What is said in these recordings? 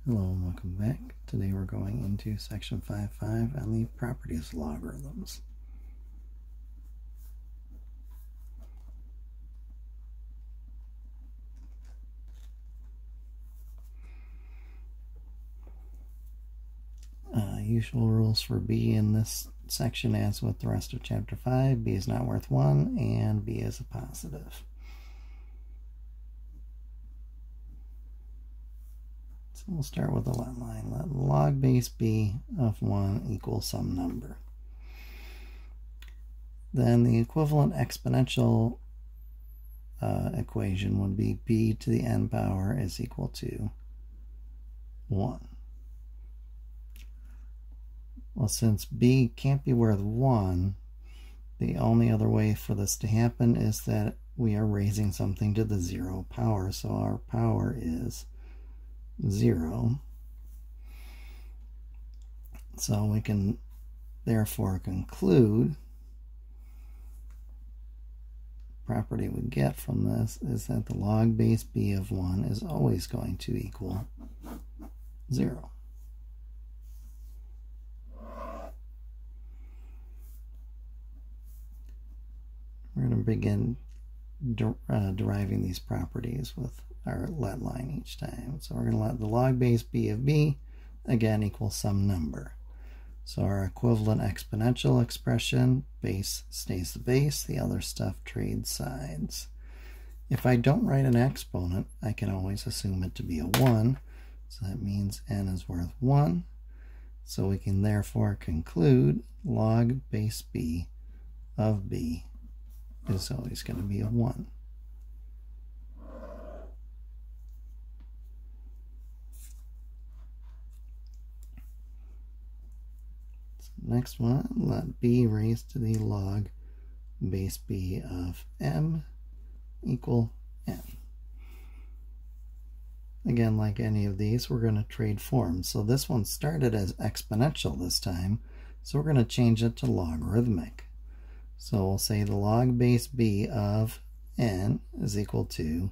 Hello and welcome back. Today we're going into section 5.5 on the properties of logarithms. Usual rules for B in this section as with the rest of chapter 5. B is not worth 1 and B is a positive. So we'll start with the let line. Let log base b of 1 equal some number. Then the equivalent exponential equation would be b to the n power is equal to 1. Well, since b can't be worth 1, the only other way for this to happen is that we are raising something to the 0 power. So our power is 0. So we can therefore conclude the property we get from this is that the log base b of 1 is always going to equal 0. We're going to begin deriving these properties with our let line each time. So we're going to let the log base b of b again equal some number. So our equivalent exponential expression, base stays the base, the other stuff trades sides. If I don't write an exponent, I can always assume it to be a 1. So that means n is worth 1. So we can therefore conclude log base b of b is always going to be a 1. Next one, let b raised to the log base b of m equal n. Again, like any of these, we're going to trade forms. So this one started as exponential this time, so we're going to change it to logarithmic. So we'll say the log base b of n is equal to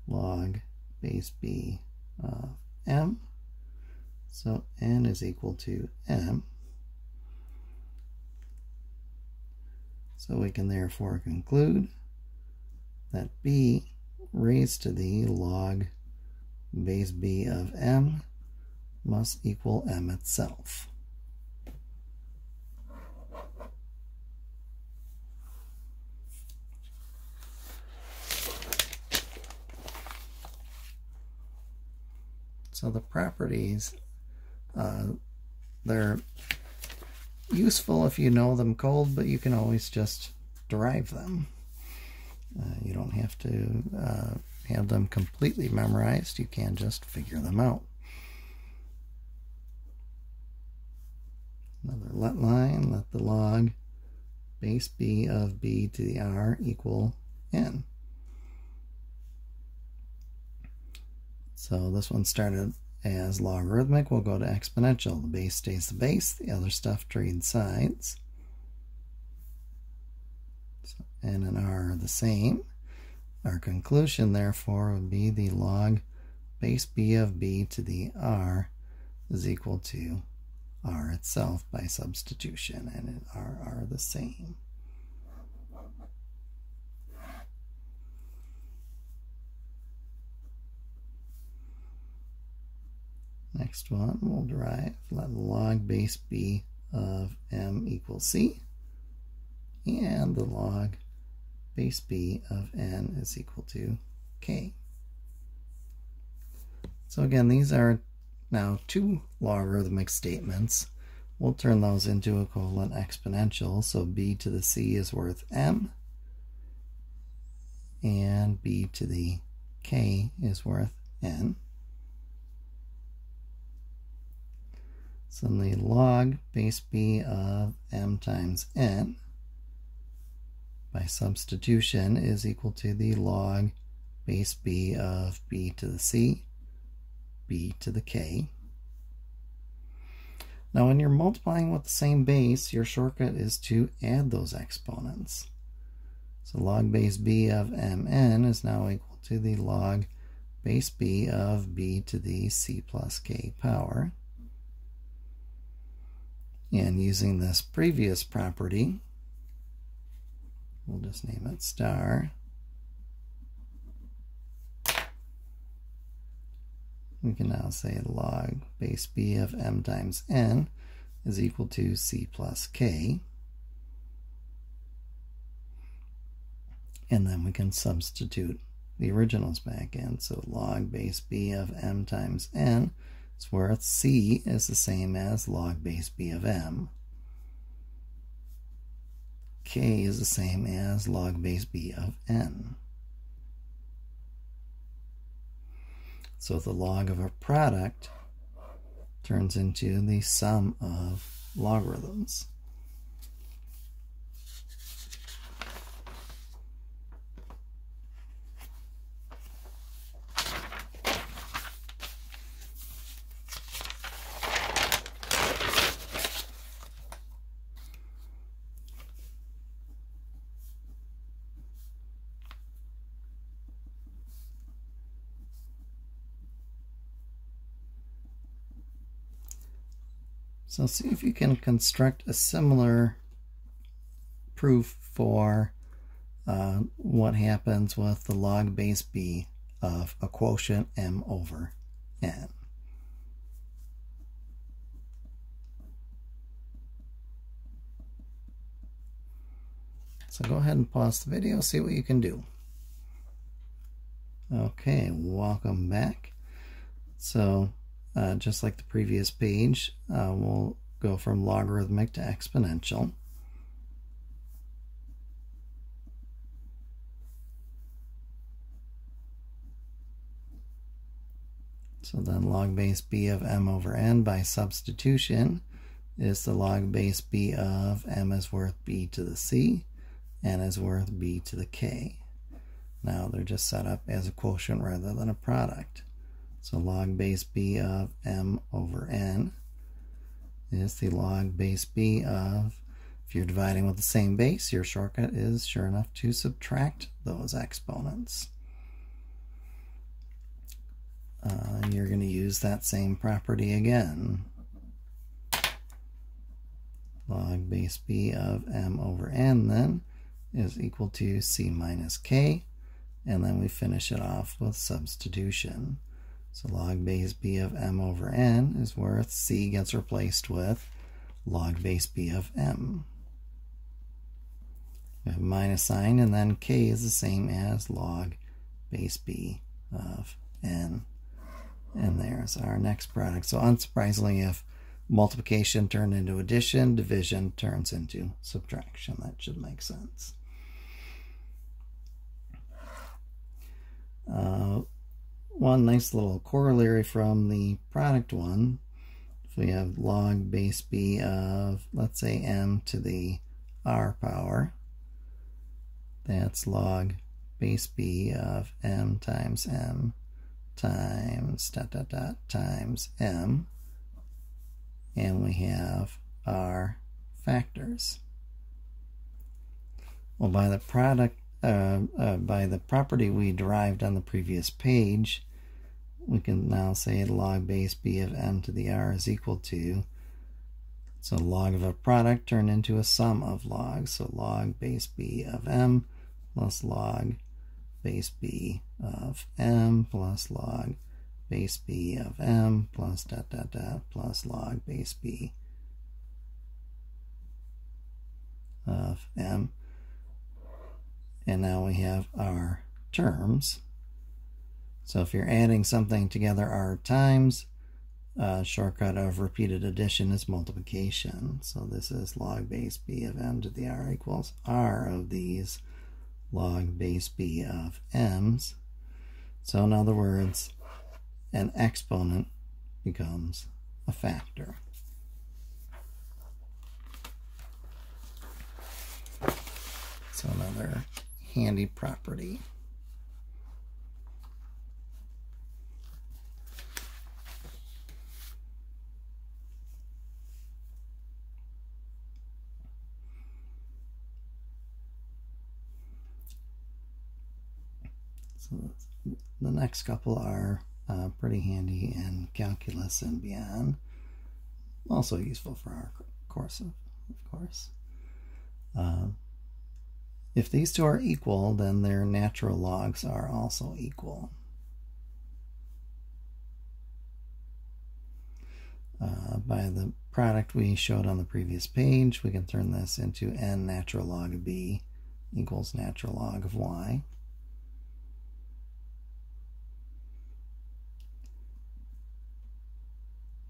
log base b of m. So n is equal to m. So we can therefore conclude that b raised to the log base b of m must equal m itself. So the properties, they're useful if you know them cold, but you can always just derive them. You don't have to have them completely memorized. You can just figure them out. Another let line, let the log base b of b to the r equal n. So this one started as logarithmic. We'll go to exponential. The base stays the base. The other stuff trades sides. So n and r are the same. Our conclusion, therefore, would be the log base b of b to the r is equal to r itself by substitution, and r are the same. Next one, we'll derive let log base b of m equals c, and the log base b of n is equal to k. So again, these are now two logarithmic statements. We'll turn those into equivalent exponentials. So b to the c is worth m, and b to the k is worth n. So the log base b of m times n by substitution is equal to the log base b of b to the c, b to the k. Now when you're multiplying with the same base, your shortcut is to add those exponents. So log base b of mn is now equal to the log base b of b to the c plus k power. And using this previous property, we'll just name it star, we can now say log base b of m times n is equal to c plus k. And then we can substitute the originals back in. So log base b of m times n is worth c is the same as log base b of m. K is the same as log base b of n. So the log of a product turns into the sum of logarithms. So see if you can construct a similar proof for what happens with the log base b of a quotient m over n. So go ahead and pause the video, see what you can do. Okay, welcome back. So just like the previous page, we'll go from logarithmic to exponential. So then log base b of m over n by substitution is the log base b of m is worth b to the c, n is worth b to the k. Now they're just set up as a quotient rather than a product. So log base b of m over n is the log base b of, if you're dividing with the same base, your shortcut is sure enough to subtract those exponents. You're going to use that same property again. Log base b of m over n then is equal to c minus k, and then we finish it off with substitution. So log base b of m over n is worth c gets replaced with log base b of m. We have a minus sign, and then k is the same as log base b of n. And there's our next product. So unsurprisingly, if multiplication turned into addition, division turns into subtraction. That should make sense. One nice little corollary from the product one, if we have log base b of, let's say, m to the r power, that's log base b of m times times m, and we have our factors. Well, by the property we derived on the previous page, we can now say log base b of m to the r is equal to, so log of a product turned into a sum of logs, so log base b of m plus log base b of m plus log base b of m plus plus log base b of m. And now we have our terms. So if you're adding something together r times, shortcut of repeated addition is multiplication. So this is log base b of m to the r equals r of these log base b of m's. So in other words, an exponent becomes a factor. So another handy property. So the next couple are pretty handy in calculus and beyond. Also useful for our course, of course. If these two are equal, then their natural logs are also equal. By the product we showed on the previous page, we can turn this into n natural log of b equals natural log of y.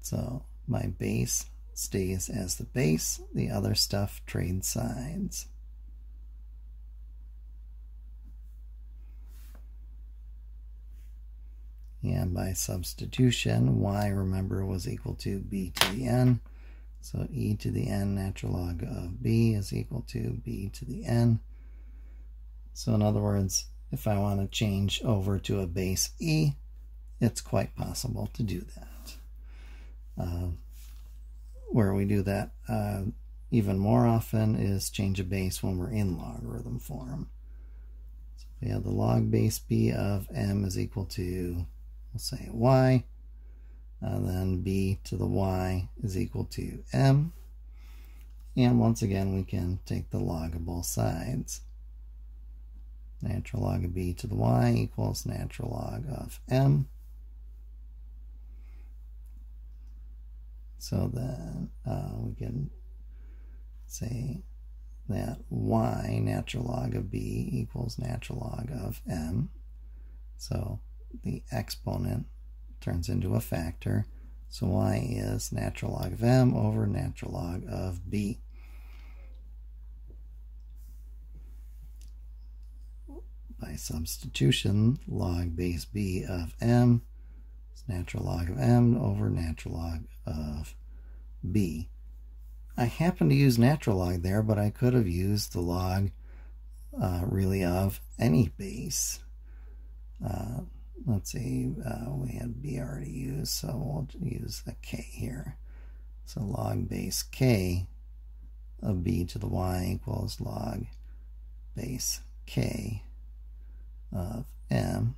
So my base stays as the base, the other stuff trades sides. And by substitution, y, remember, was equal to b to the n. So e to the n natural log of b is equal to b to the n. So in other words, if I want to change over to a base e, it's quite possible to do that. Where we do that even more often is change a base when we're in logarithm form. So we have the log base b of m is equal to, we'll say y, then b to the y is equal to m, and once again we can take the log of both sides. Natural log of b to the y equals natural log of m. So then we can say that y, natural log of b, equals natural log of m. So the exponent turns into a factor. So y is natural log of m over natural log of b. By substitution, log base b of m is natural log of m over natural log of b. I happen to use natural log there, but I could have used the log really of any base. Let's see, we had b already used, so we'll use a k here. So log base k of b to the y equals log base k of m.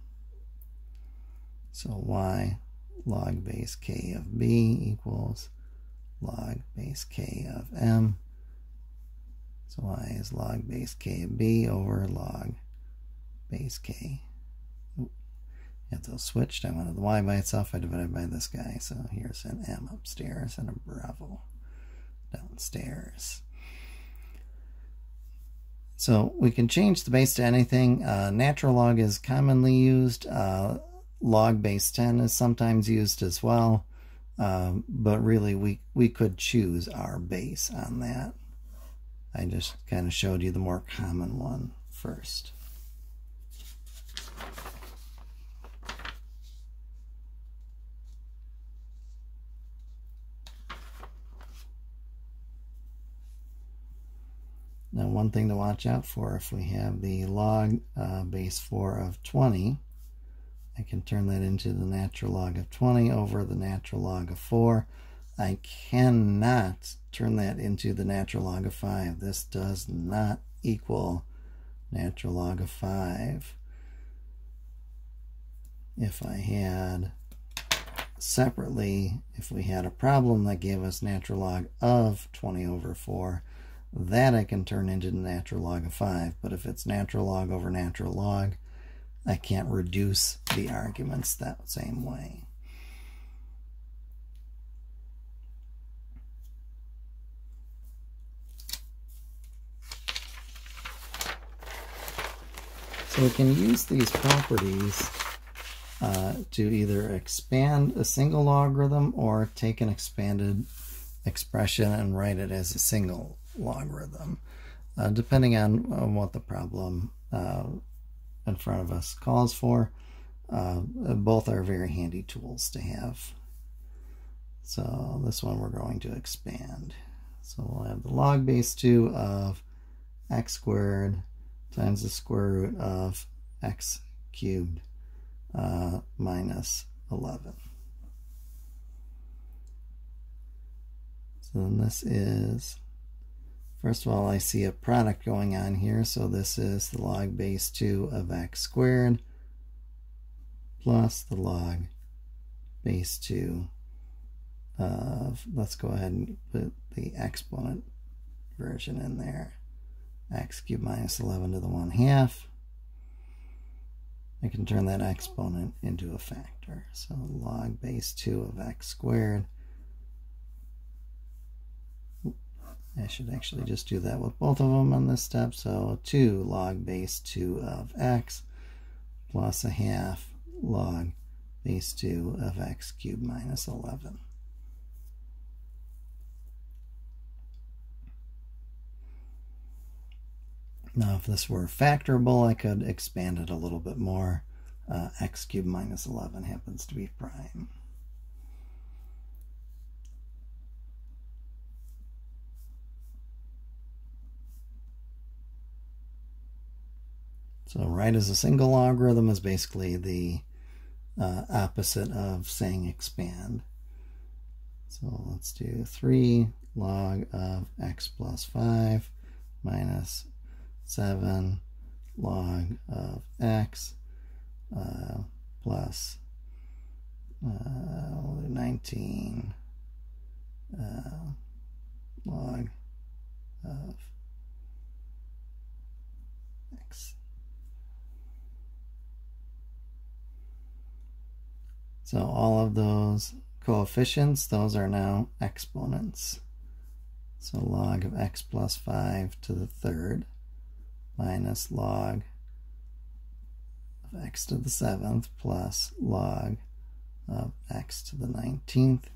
So y log base k of b equals log base k of m. So y is log base k of b over log base k. Have those switched. I wanted the y by itself. I divided by this guy. So here's an m upstairs and a bravo downstairs. So we can change the base to anything. Natural log is commonly used. Log base 10 is sometimes used as well. But really we could choose our base on that. I just kind of showed you the more common one first. Now one thing to watch out for, if we have the log base 4 of 20, I can turn that into the natural log of 20 over the natural log of 4. I cannot turn that into the natural log of 5. This does not equal natural log of 5. If I had separately, if we had a problem that gave us natural log of 20 over 4, that I can turn into the natural log of 5. But if it's natural log over natural log, I can't reduce the arguments that same way. So we can use these properties to either expand a single logarithm or take an expanded expression and write it as a single logarithm, depending on what the problem in front of us calls for. Both are very handy tools to have. So this one we're going to expand. So we'll have the log base 2 of x squared times the square root of x cubed minus 11. So then this is, first of all, I see a product going on here. So this is the log base 2 of x squared plus the log base 2 of, let's go ahead and put the exponent version in there, x cubed minus 11 to the 1/2. I can turn that exponent into a factor. So log base 2 of x squared. I should actually just do that with both of them on this step. So 2 log base 2 of x plus 1/2 log base 2 of x cubed minus 11. Now if this were factorable, I could expand it a little bit more. X cubed minus 11 happens to be prime. So right as a single logarithm is basically the opposite of saying expand. So let's do 3 log of x plus 5 minus 7 log of x plus 19 log of x. So all of those coefficients, those are now exponents. So log of x plus 5 to the 3rd minus log of x to the 7th plus log of x to the 19th.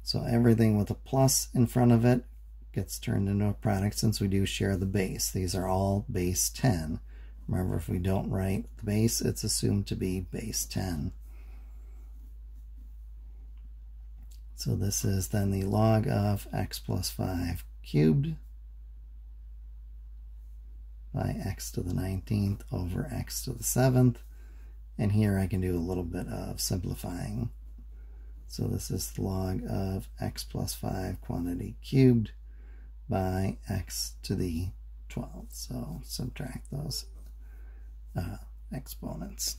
So everything with a plus in front of it gets turned into a product since we do share the base. These are all base 10. Remember, if we don't write the base, it's assumed to be base 10. So this is then the log of x plus 5 cubed by x to the 19th over x to the 7th. And here I can do a little bit of simplifying. So this is the log of x plus 5 quantity cubed by x to the 12th. So subtract those exponents.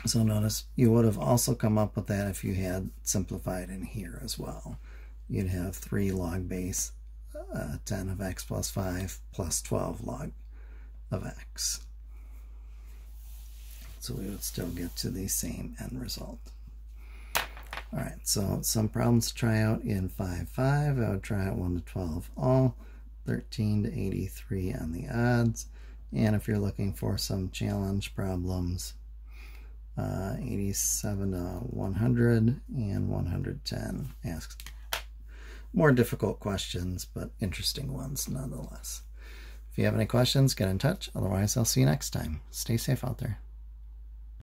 So notice you would have also come up with that if you had simplified in here as well. You'd have 3 log base 10 of x plus 5 plus 12 log of x. So we would still get to the same end result. Alright, so some problems to try out in 5.5. I would try out 1 to 12 all, 13 to 83 on the odds. And if you're looking for some challenge problems, 87 to 100 and 110 asks more difficult questions, but interesting ones nonetheless. If you have any questions, get in touch. Otherwise, I'll see you next time. Stay safe out there.